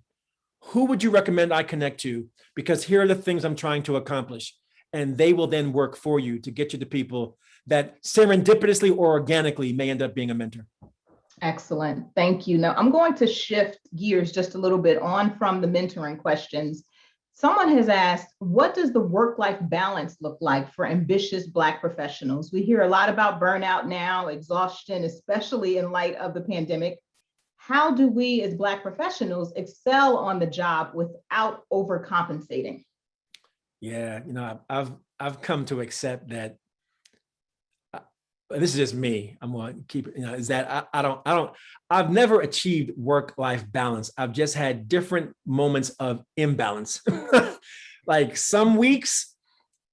who would you recommend I connect to? Because here are the things I'm trying to accomplish. And they will then work for you to get you to people that serendipitously or organically may end up being a mentor. Excellent. Thank you. Now, I'm going to shift gears just a little bit on from the mentoring questions. Someone has asked, what does the work-life balance look like for ambitious Black professionals? We hear a lot about burnout now, exhaustion, especially in light of the pandemic. How do we as Black professionals excel on the job without overcompensating? Yeah, I've come to accept that. This is just me. I'm going to keep it, is that I've never achieved work-life balance. I've just had different moments of imbalance. Like some weeks,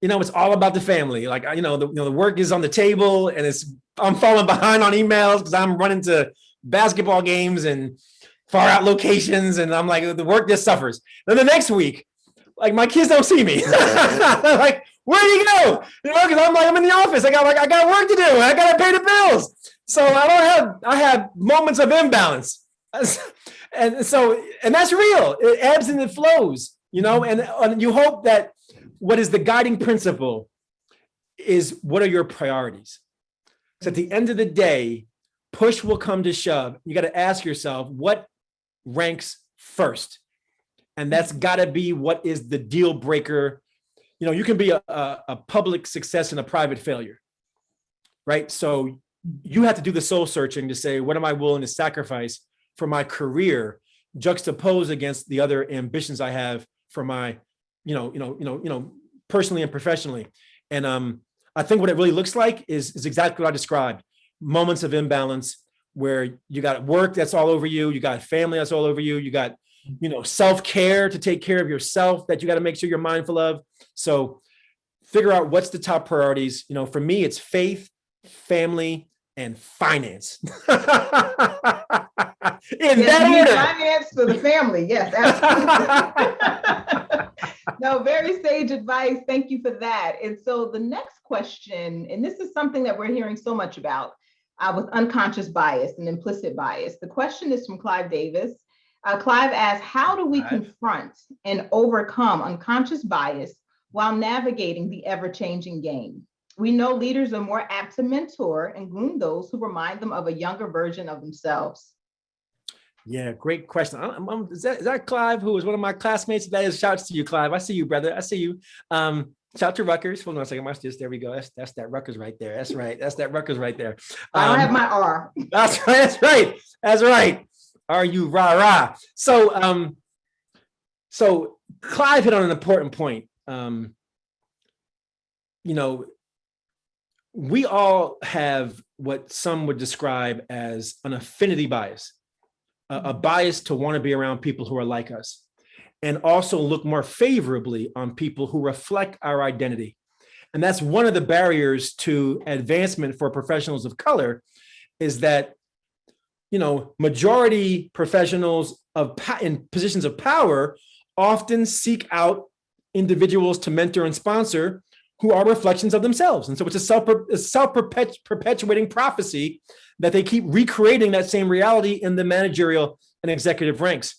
it's all about the family. Like, the work is on the table and I'm falling behind on emails because I'm running to basketball games and far out locations. And I'm like, the work just suffers. Then the next week, like my kids don't see me. Like, where do you go? Because I'm in the office. I got work to do. I got to pay the bills. So I have moments of imbalance. And that's real. It ebbs and it flows, and you hope that what is the guiding principle is what are your priorities? So at the end of the day, push will come to shove. You got to ask yourself what ranks first. And that's got to be what is the deal breaker. You know, you can be a public success and a private failure, right? So you have to do the soul searching to say, what am I willing to sacrifice for my career, juxtaposed against the other ambitions I have for my, personally and professionally. And I think what it really looks like is exactly what I described. Moments of imbalance where you got work that's all over you, you got family that's all over you, you got, self-care to take care of yourself that you got to make sure you're mindful of. So figure out what's the top priorities. For me, it's faith, family, and finance. In that order. Finance for the family. Yes, absolutely. No, very sage advice. Thank you for that. And so the next question, and this is something that we're hearing so much about with unconscious bias and implicit bias. The question is from Clive Davis. Clive asks, how do we confront and overcome unconscious bias while navigating the ever-changing game? We know leaders are more apt to mentor and groom those who remind them of a younger version of themselves. Yeah, great question. Is that Clive, who was one of my classmates? That is, shouts to you, Clive. I see you, brother. I see you. Shout to Rutgers. Hold on a second. Watch this. There we go. That's that Rutgers right there. That's right. That's that Rutgers right there. I don't have my R. That's right. That's right. That's right. Are you rah-rah? So Clive hit on an important point. We all have what some would describe as an affinity bias, a bias to want to be around people who are like us, and also look more favorably on people who reflect our identity. And that's one of the barriers to advancement for professionals of color, is that majority professionals in positions of power often seek out individuals to mentor and sponsor who are reflections of themselves. And so it's a self-perpetuating prophecy that they keep recreating that same reality in the managerial and executive ranks.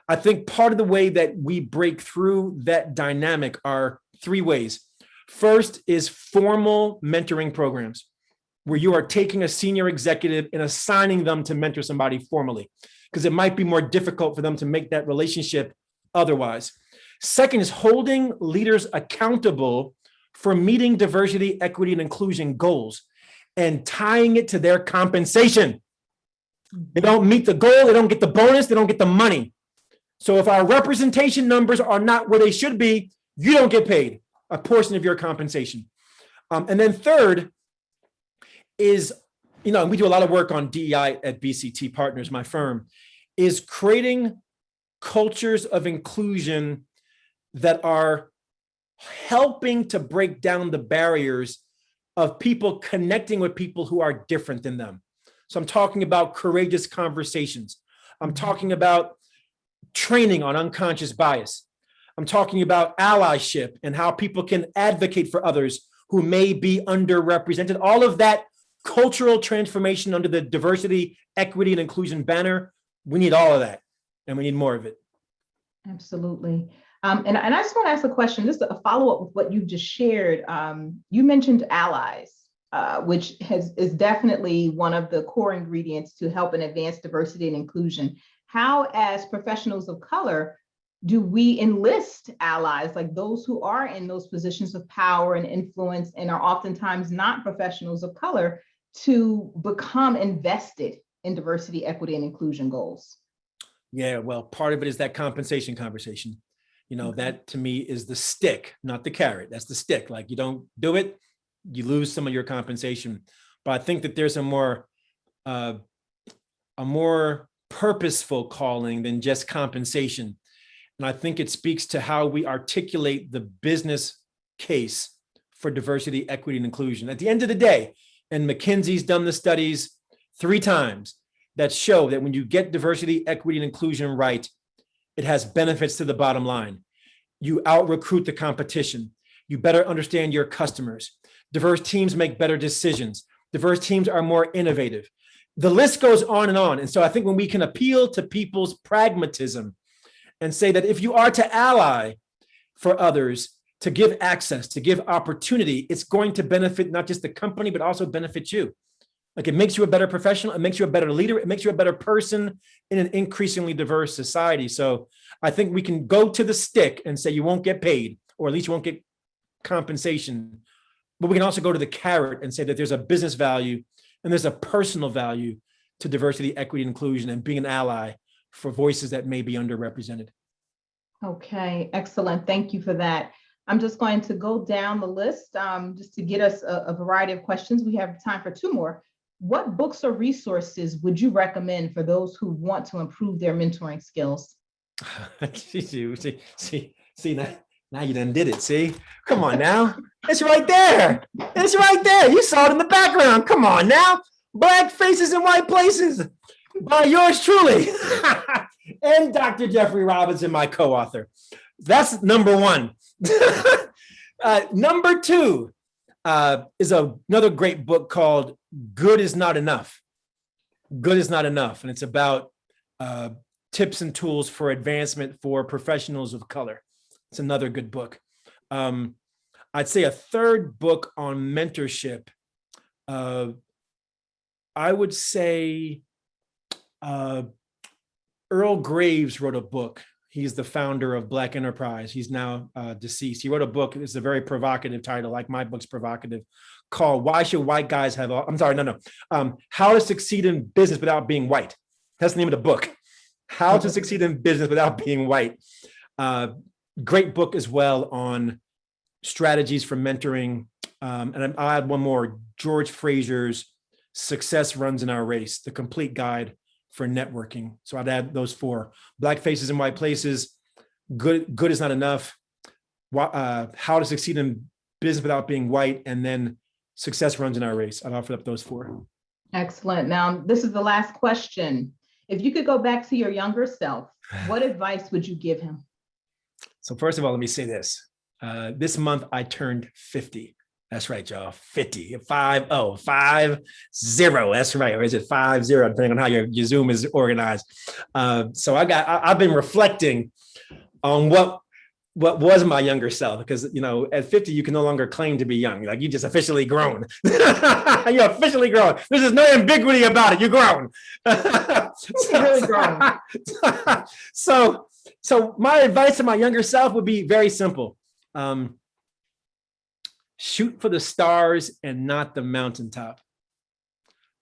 I think part of the way that we break through that dynamic are three ways. First is formal mentoring programs, where you are taking a senior executive and assigning them to mentor somebody formally, because it might be more difficult for them to make that relationship otherwise. Second is holding leaders accountable for meeting diversity, equity, and inclusion goals and tying it to their compensation. They don't meet the goal, they don't get the bonus, they don't get the money. So if our representation numbers are not where they should be, you don't get paid a portion of your compensation. And then third is, we do a lot of work on DEI at BCT Partners, my firm, is creating cultures of inclusion that are helping to break down the barriers of people connecting with people who are different than them. So I'm talking about courageous conversations. I'm talking about training on unconscious bias. I'm talking about allyship and how people can advocate for others who may be underrepresented. All of that cultural transformation under the diversity, equity, and inclusion banner. We need all of that, and we need more of it. Absolutely. And I just want to ask a question, just a follow-up with what you just shared. You mentioned allies, which is definitely one of the core ingredients to help and advance diversity and inclusion. How, as professionals of color, do we enlist allies, like those who are in those positions of power and influence and are oftentimes not professionals of color, to become invested in diversity, equity, and inclusion goals? Yeah, well, part of it is that compensation conversation. That to me is the stick, not the carrot. That's the stick. Like, you don't do it, you lose some of your compensation. But I think that there's a more purposeful calling than just compensation. And I think it speaks to how we articulate the business case for diversity, equity, and inclusion. At the end of the day, and McKinsey's done the studies 3 times that show that when you get diversity, equity, and inclusion right, it has benefits to the bottom line. You out-recruit the competition. You better understand your customers. Diverse teams make better decisions. Diverse teams are more innovative. The list goes on and on. And so I think when we can appeal to people's pragmatism and say that if you are to ally for others, to give access, to give opportunity, it's going to benefit not just the company, but also benefit you. Like it makes you a better professional. It makes you a better leader. It makes you a better person in an increasingly diverse society. So I think we can go to the stick and say you won't get paid, or at least you won't get compensation. But we can also go to the carrot and say that there's a business value and there's a personal value to diversity, equity, and inclusion, and being an ally for voices that may be underrepresented. Okay, excellent. Thank you for that. I'm just going to go down the list just to get us a variety of questions. We have time for 2 more. What books or resources would you recommend for those who want to improve their mentoring skills? see now you done did it. See, come on now. It's right there. It's right there. You saw it in the background. Come on now. Black Faces in White Places by yours truly and Dr. Jeffrey Robinson, my co-author. That's number 1. Number 2 is another great book called Good is Not Enough. Good is Not Enough. And it's about tips and tools for advancement for professionals of color. It's another good book. I'd say a third book on mentorship. I would say Earl Graves wrote a book. He's the founder of Black Enterprise. He's now deceased. He wrote a book. It's a very provocative title, like my book's provocative, called "Why Should White Guys Have All?" I'm sorry, no. How to Succeed in Business Without Being White. That's the name of the book. How to Succeed in Business Without Being White. Great book as well on strategies for mentoring. And I'll add one more, George Frazier's Success Runs in Our Race, the complete guide for networking. So I'd add those 4. Black Faces in White Places, Good is Not Enough, How to Succeed in Business Without Being White, and then Success Runs in Our Race. I'd offer up those 4. Excellent. Now, this is the last question. If you could go back to your younger self, what advice would you give him? So first of all, let me say this. This month I turned 50. That's right, y'all. 50, 50. That's right. Or is it 50, depending on how your Zoom is organized. So I've been reflecting on what was my younger self, because, you know, at 50, you can no longer claim to be young. Like, you just officially grown. You're officially grown. There's no ambiguity about it. You're grown. Really grown. So my advice to my younger self would be very simple. Shoot for the stars and not the mountaintop.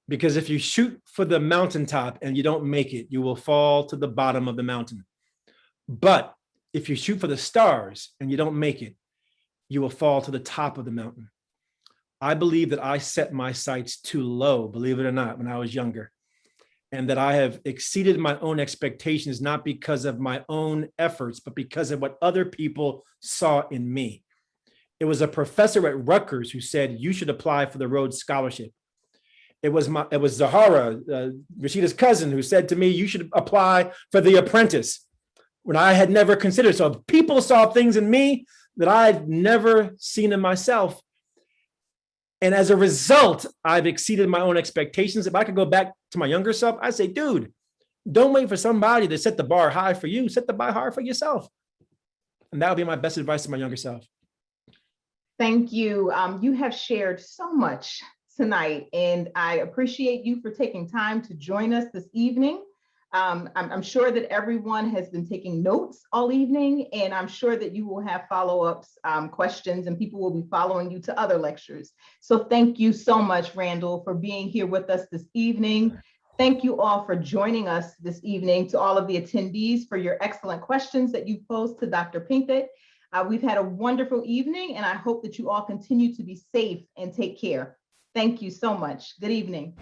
Because if you shoot for the mountaintop and you don't make it, you will fall to the bottom of the mountain. But if you shoot for the stars and you don't make it, you will fall to the top of the mountain. I believe that I set my sights too low, believe it or not, when I was younger, and that I have exceeded my own expectations, not because of my own efforts, but because of what other people saw in me. It was a professor at Rutgers who said, you should apply for the Rhodes Scholarship. It was Zahara, Rashida's cousin, who said to me, you should apply for The Apprentice, when I had never considered. So people saw things in me that I had never seen in myself. And as a result, I've exceeded my own expectations. If I could go back to my younger self, I'd say, dude, don't wait for somebody to set the bar high for you. Set the bar high for yourself. And that would be my best advice to my younger self. Thank you. You have shared so much tonight, and I appreciate you for taking time to join us this evening. I'm sure that everyone has been taking notes all evening, and I'm sure that you will have follow-ups, questions, and people will be following you to other lectures. So thank you so much, Randall, for being here with us this evening. Thank you all for joining us this evening, to all of the attendees for your excellent questions that you posed to Dr. Pinkett. We've had a wonderful evening, and I hope that you all continue to be safe and take care. Thank you so much. Good evening.